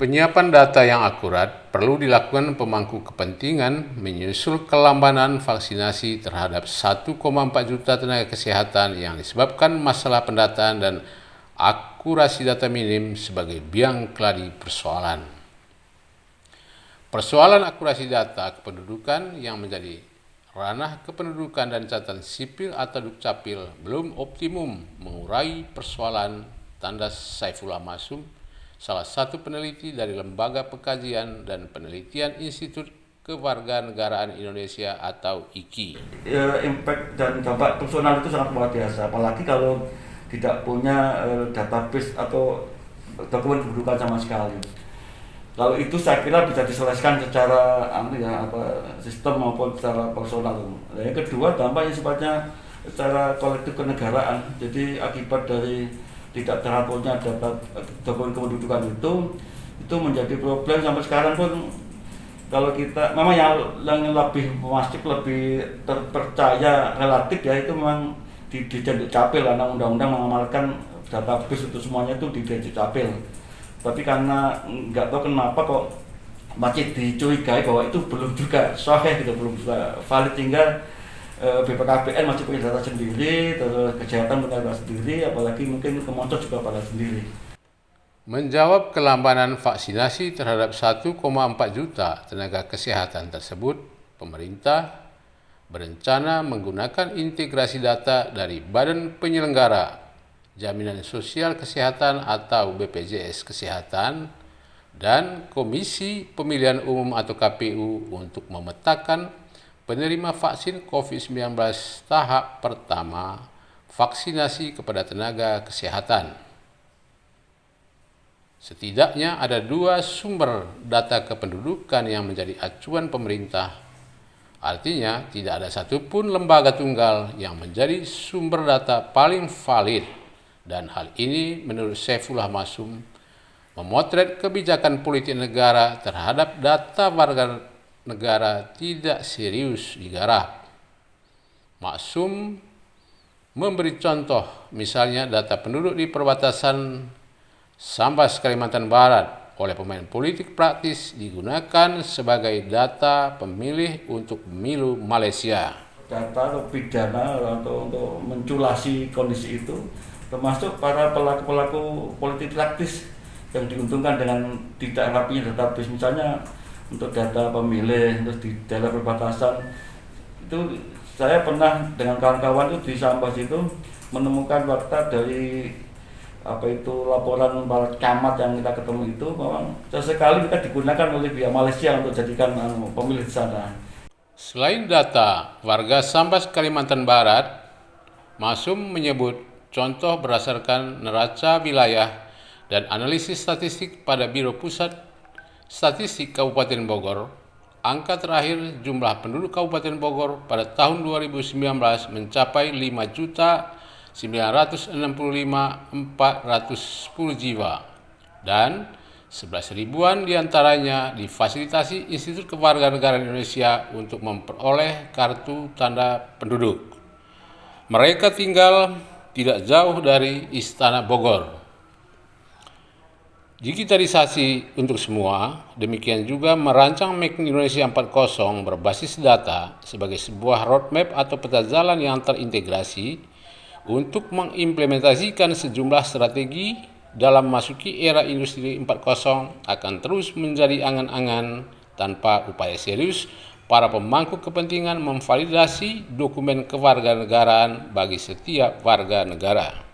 Penyiapan data yang akurat perlu dilakukan pemangku kepentingan menyusul kelambanan vaksinasi terhadap 1,4 juta tenaga kesehatan yang disebabkan masalah pendataan dan akurasi data minim sebagai biang keladi persoalan. Persoalan akurasi data kependudukan yang menjadi ranah kependudukan dan catatan sipil atau Dukcapil belum optimum mengurai persoalan, tanda Saifullah Masum, salah satu peneliti dari Lembaga Pengkajian dan Penelitian Institut Kewarganegaraan Indonesia atau IKI. Impact dan dampak personal itu sangat luar biasa, apalagi kalau tidak punya database atau dokumen kependudukan sama sekali. Kalau itu saya kira bisa diselesaikan secara sistem maupun secara personal. Yang kedua, dampaknya sifatnya secara kolektif kenegaraan. Jadi akibat dari tidak teraturnya data dokumen kependudukan itu menjadi problem sampai sekarang pun. Kalau kita memang yang lebih masif, lebih terpercaya relatif ya, itu memang di Dukcapil, karena undang-undang mengamalkan database untuk semuanya itu di Dukcapil. Tapi karena nggak tahu kenapa kok masih dicurigai bahwa itu belum juga sahih gitu, belum juga valid, hingga BPKBN masih punya data sendiri, terus kesehatan punya data sendiri, apalagi mungkin Kemensos juga pada sendiri. Menjawab kelambanan vaksinasi terhadap 1,4 juta tenaga kesehatan tersebut, pemerintah berencana menggunakan integrasi data dari Badan Penyelenggara Jaminan Sosial Kesehatan atau BPJS Kesehatan dan Komisi Pemilihan Umum atau KPU untuk memetakan penerima vaksin COVID-19 tahap pertama vaksinasi kepada tenaga kesehatan. Setidaknya ada 2 sumber data kependudukan yang menjadi acuan pemerintah. Artinya tidak ada satupun lembaga tunggal yang menjadi sumber data paling valid, dan hal ini menurut Saifullah Masum memotret kebijakan politik negara terhadap data warga negara tidak serius digarap. Masum memberi contoh, misalnya data penduduk di perbatasan Sambas, Kalimantan Barat oleh pemain politik praktis digunakan sebagai data pemilih untuk pemilu Malaysia. Data atau pidana atau untuk menculasi kondisi itu, termasuk para pelaku-pelaku politik praktis yang diuntungkan dengan tidak rapinya database, misalnya untuk data pemilih, terus di daerah perbatasan. Itu saya pernah dengan kawan-kawan itu di Sambas itu menemukan fakta dari laporan para camat yang kita ketemu itu, memang sesekali kita digunakan oleh pihak Malaysia untuk jadikan pemilih di sana. Selain data warga Sambas Kalimantan Barat, Masum menyebut contoh berdasarkan neraca wilayah dan analisis statistik pada Biro Pusat Statistik Kabupaten Bogor. Angka terakhir jumlah penduduk Kabupaten Bogor pada tahun 2019 mencapai 5.965.410 jiwa dan 11 ribuan diantaranya difasilitasi Institut Kewarganegaraan Indonesia untuk memperoleh kartu tanda penduduk. Mereka tinggal tidak jauh dari Istana Bogor. Digitalisasi untuk semua, demikian juga merancang Make Indonesia 4.0 berbasis data sebagai sebuah roadmap atau peta jalan yang terintegrasi untuk mengimplementasikan sejumlah strategi dalam memasuki era industri 4.0 akan terus menjadi angan-angan tanpa upaya serius para pemangku kepentingan memvalidasi dokumen kewarganegaraan bagi setiap warga negara.